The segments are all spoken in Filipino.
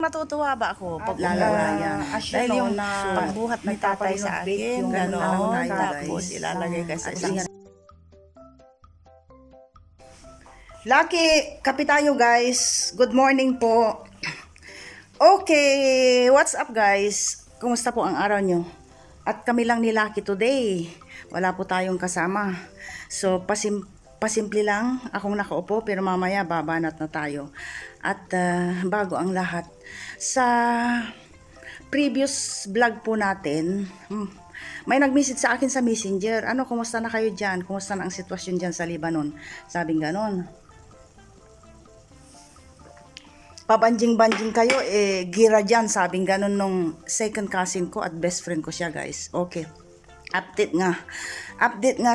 Natutuwa ba ako pag lalalayan? dahil yung na pagbuhat ng tatay sa akin, yung gano'n, tapos tapos ilalagay ka sa isang... Lucky, kape tayo guys. Good morning po. Okay, what's up guys? Kumusta po ang araw nyo? At kami lang ni Lucky today. Wala po tayong kasama. So, pasimple lang akong nakaupo pero mamaya babanat na tayo. At bago ang lahat, sa previous vlog po natin, may nag-message sa akin sa Messenger. Ano, kumusta na kayo dyan? Kumusta na ang sitwasyon dyan sa Lebanon? Sabing ganon. Pabanjing-banjing kayo, gira dyan, sabing ganun nung second cousin ko at best friend ko siya guys. Okay, update nga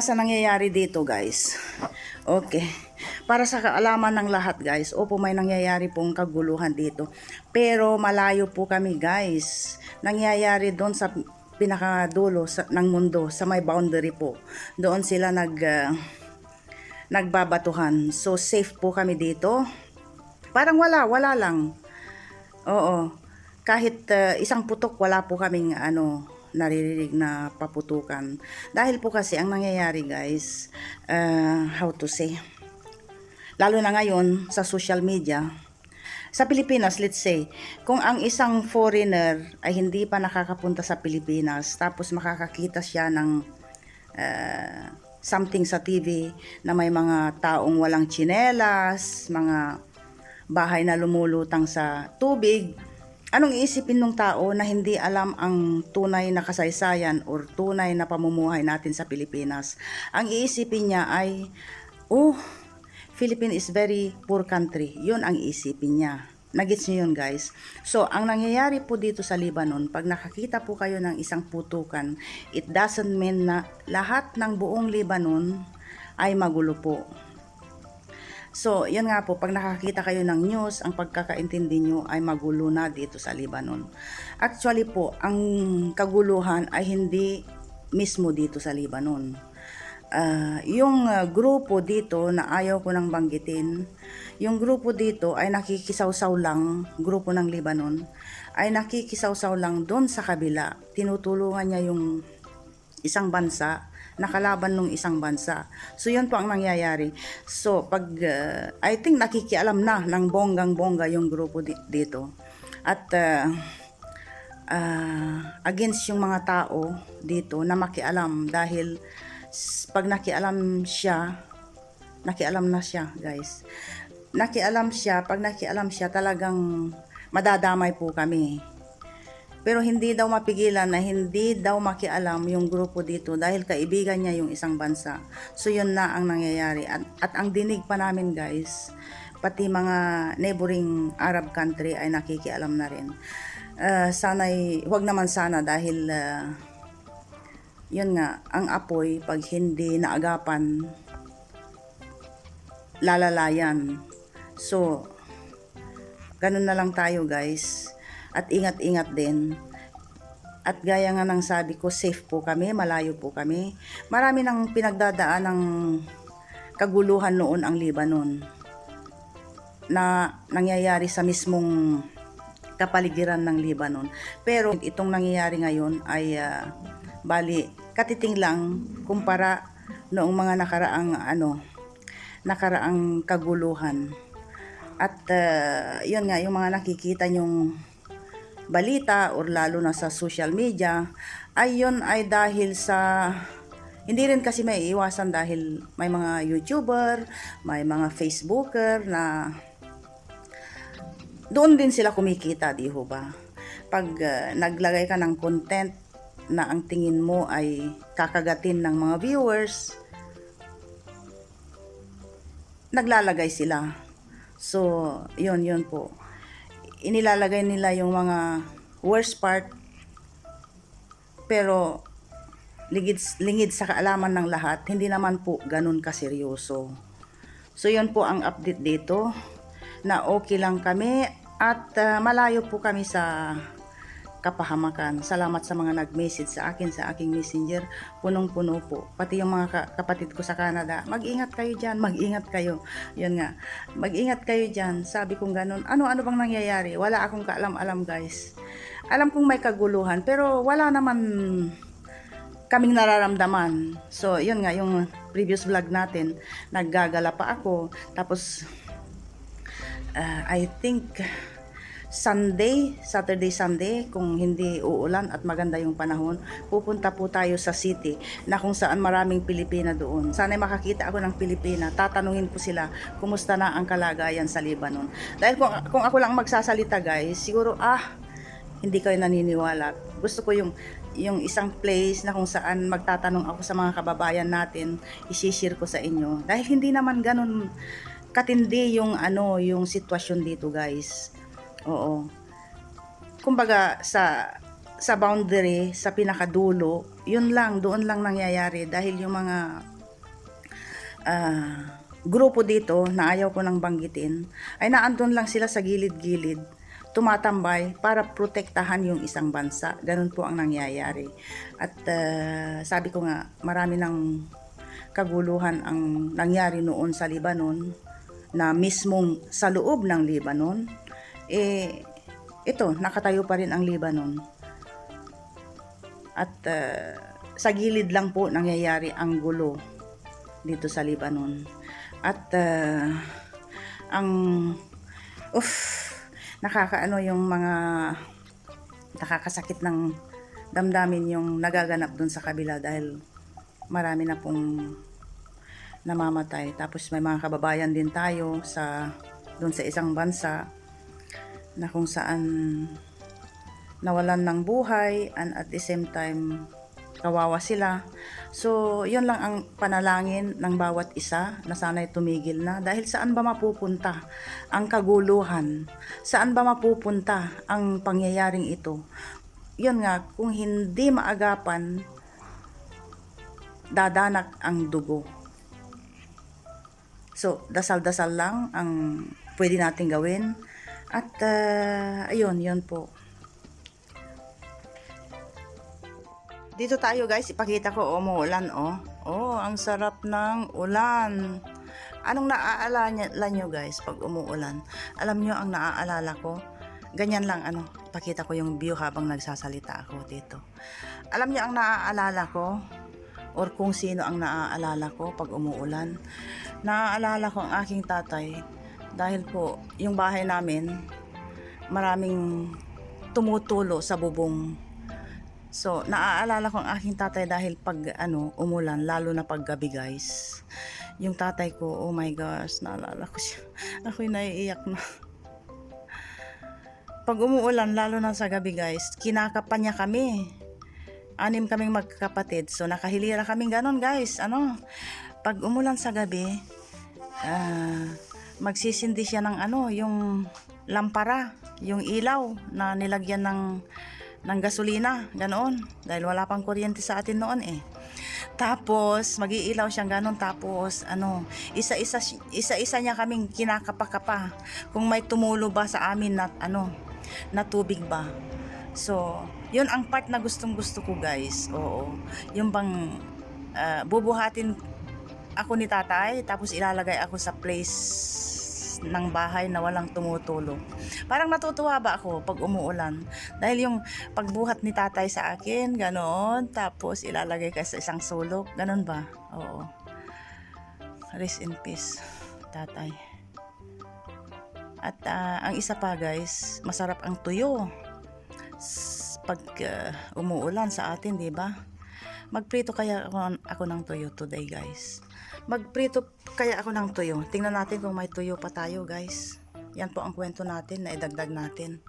sa nangyayari dito guys. Okay, para sa kaalaman ng lahat guys, opo may nangyayari pong kaguluhan dito. Pero malayo po kami guys, nangyayari doon sa pinakadulo ng mundo, sa may boundary po. Doon sila nagbabatuhan, so safe po kami dito. Parang wala lang. Oo. Kahit isang putok, wala po kaming naririnig na paputukan. Dahil po kasi ang nangyayari guys, how to say, lalo na ngayon sa social media, sa Pilipinas, let's say, kung ang isang foreigner ay hindi pa nakakapunta sa Pilipinas, tapos makakakita siya ng something sa TV na may mga taong walang tsinelas, mga bahay na lumulutang sa tubig, anong iisipin ng tao na hindi alam ang tunay na kasaysayan or tunay na pamumuhay natin sa Pilipinas? Ang iisipin niya ay, Philippines is very poor country. Yun ang iisipin niya. Nagets niyo yun guys? So, ang nangyayari po dito sa Lebanon, pag nakakita po kayo ng isang putukan, it doesn't mean na lahat ng buong Lebanon ay magulo po. So, yan nga po, pag nakakita kayo ng news, ang pagkakaintindi nyo ay magulo na dito sa Lebanon. Actually po, ang kaguluhan ay hindi mismo dito sa Lebanon. Yung grupo dito na ayaw ko nang banggitin, yung grupo dito ay nakikisawsaw lang, grupo ng Lebanon, ay nakikisawsaw lang doon sa kabila. Tinutulungan niya yung isang bansa, nakalaban nung isang bansa. So, yun po ang nangyayari. So, pag, I think nakikialam na ng bonggang-bongga yung grupo dito. At, against yung mga tao dito na makialam dahil pag nakialam na siya, guys. Pag nakialam siya, talagang madadamay po kami. Pero hindi daw mapigilan na hindi daw makialam yung grupo dito dahil kaibigan niya yung isang bansa. So yun na ang nangyayari. At ang dinig pa namin guys, pati mga neighboring Arab country ay nakikialam na rin. Sana'y, wag naman sana dahil yun nga, ang apoy pag hindi naagapan, lalalayan. So, ganun na lang tayo guys. At ingat-ingat din. At gaya nga ng sabi ko, safe po kami, malayo po kami. Marami nang pinagdadaan ng kaguluhan noon ang Lebanon na nangyayari sa mismong kapaligiran ng Lebanon. Pero itong nangyayari ngayon ay bali, katiting lang kumpara noong mga nakaraang kaguluhan. At yun nga, yung mga nakikita nyong balita or lalo na sa social media, ayun ay dahil sa hindi rin kasi may iwasan dahil may mga YouTuber, may mga Facebooker na doon din sila kumikita, di ho ba? Pag naglagay ka ng content na ang tingin mo ay kakagatin ng mga viewers, naglalagay sila. So, yun po. Inilalagay nila yung mga worst part, pero lingid sa kaalaman ng lahat, hindi naman po ganun kaseryoso. So yun po ang update dito, na okay lang kami at malayo po kami sa kapahamakan. Salamat sa mga nag-message sa akin sa aking messenger. Punong-puno po. Pati yung mga kapatid ko sa Canada, mag-ingat kayo dyan, mag-ingat kayo. Yun nga, mag-ingat kayo dyan. Sabi kong ganun, ano bang nangyayari? Wala akong kaalam-alam guys. Alam kong may kaguluhan, pero wala naman kaming nararamdaman. So, yun nga, yung previous vlog natin, naggagala pa ako. Tapos, I think, Saturday, Sunday, kung hindi uulan at maganda yung panahon, pupunta po tayo sa city na kung saan maraming Pilipina doon. Sana'y makakita ako ng Pilipina. Tatanungin ko sila, kumusta na ang kalagayan sa Lebanon. Dahil kung ako lang magsasalita guys, siguro, hindi kayo naniniwala. Gusto ko yung isang place na kung saan magtatanong ako sa mga kababayan natin, i-share ko sa inyo. Dahil hindi naman ganun katindi yung sitwasyon dito, guys. Oo. Kumbaga sa boundary, sa pinakadulo, doon lang nangyayari dahil yung mga grupo dito na ayaw ko nang banggitin ay naandun lang sila sa gilid-gilid, tumatambay para protektahan yung isang bansa. Ganun po ang nangyayari. At sabi ko nga, marami ng kaguluhan ang nangyari noon sa Lebanon, na mismong sa loob ng Lebanon, ito, nakatayo pa rin ang Lebanon. At sa gilid lang po nangyayari ang gulo dito sa Lebanon. At nakakaano yung mga nakakasakit ng damdamin yung nagaganap dun sa kabila dahil marami na pong namamatay. Tapos may mga kababayan din tayo dun sa isang bansa na kung saan nawalan ng buhay and at the same time kawawa sila. So, yun lang ang panalangin ng bawat isa na sana'y tumigil na. Dahil saan ba mapupunta ang kaguluhan? Saan ba mapupunta ang pangyayaring ito? Yun nga, kung hindi maagapan, dadanak ang dugo. So, dasal-dasal lang ang pwede natin gawin. At, ayun, yun po. Dito tayo guys, ipakita ko, umuulan, oh. Oh, ang sarap ng ulan. Anong naaalala nyo guys pag umuulan? Alam nyo ang naaalala ko? Ganyan lang, ipakita ko yung view habang nagsasalita ako dito. Alam nyo ang naaalala ko? Or kung sino ang naaalala ko pag umuulan? Naaalala ko ang aking tatay. Dahil po, yung bahay namin, maraming tumutulo sa bubong. So, naaalala ko ang aking tatay dahil pag umulan, lalo na pag gabi guys. Yung tatay ko, oh my gosh, naalala ko siya. Ako'y naiiyak na. Pag umuulan, lalo na sa gabi guys, kinakapan niya kami. 6 kaming magkakapatid. So, nakahilira kaming ganon guys. Pag umulan sa gabi, magsisindi siya ng yung lampara, yung ilaw na nilagyan ng gasolina, ganoon. Dahil wala pang kuryente sa atin noon eh. Tapos, mag-iilaw siyang ganoon. Tapos, isa-isa niya kaming kinakapa-kapa. Kung may tumulo ba sa amin na tubig ba. So, yun ang part na gustong-gusto ko guys. Oo. Yung bang bubuhatin ako ni tatay, tapos ilalagay ako sa place ng bahay na walang tumutulong. Parang natutuwa ba ako pag umuulan? Dahil yung pagbuhat ni tatay sa akin, ganoon, tapos ilalagay ka sa isang sulok, ganon ba? Oo. Rest in peace, tatay. At ang isa pa guys, masarap ang tuyo. Pag umuulan sa atin, di ba? Magprito kaya ako ng tuyo today guys. Magprito kaya ako ng tuyo. Tingnan natin kung may tuyo pa tayo guys. Yan po ang kwento natin na idagdag natin.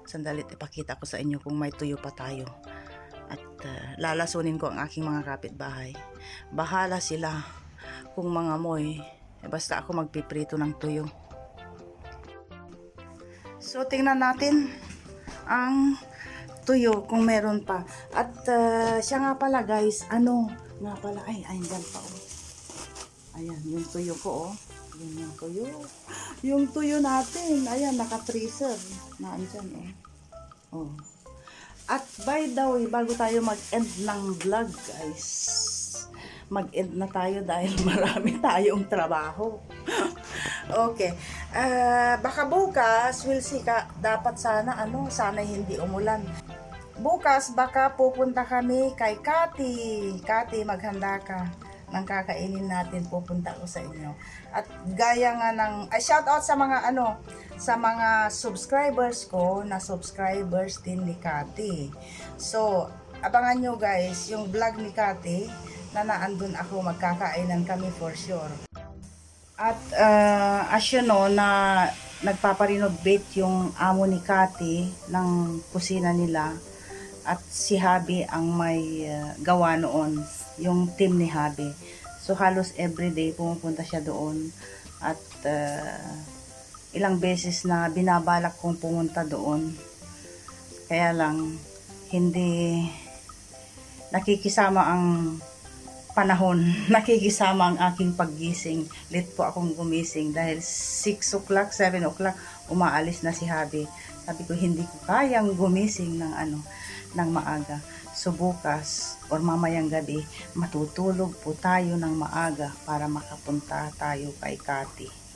Sandalit ipakita ko sa inyo kung may tuyo pa tayo. At lalasunin ko ang aking mga kapitbahay. Bahala sila kung mga moy. Basta ako magpiprito ng tuyo. So tingnan natin ang tuyo kung meron pa. At siya nga pala guys, nga pala, ay dyan pa oh. Ayan, yung tuyo ko oh. Ayan yung tuyo. Yung tuyo natin, ayan, naka-freezer. Naandyan oh. Oh, At by the way, bago tayo mag-end ng vlog, guys, mag-end na tayo dahil marami tayong trabaho. Okay. Baka bukas, we'll see ka. Dapat sana, sana hindi umulan. Bukas, baka pupunta kami kay Kati. Kati, maghanda ka ng kakainin natin, pupunta ko sa inyo. At gaya nga ng, shout out sa mga sa mga subscribers ko, na subscribers din ni Kati. So, abangan nyo guys, yung vlog ni Kati, na naandun ako, magkakainan kami for sure. At as you know, na nagpaparenovate yung amo ni Kati ng kusina nila. At si Habi ang may gawa noon, yung team ni Habi. So halos everyday pumupunta siya doon. At ilang beses na binabalak kong pumunta doon. Kaya lang, hindi nakikisama ang panahon, nakikisama ang aking paggising. Late po akong gumising dahil 6 o'clock, 7 o'clock, umaalis na si Habi. Sabi ko, hindi ko kayang gumising ng maaga. So bukas or mamayang gabi, matutulog po tayo ng maaga para makapunta tayo kay Kati.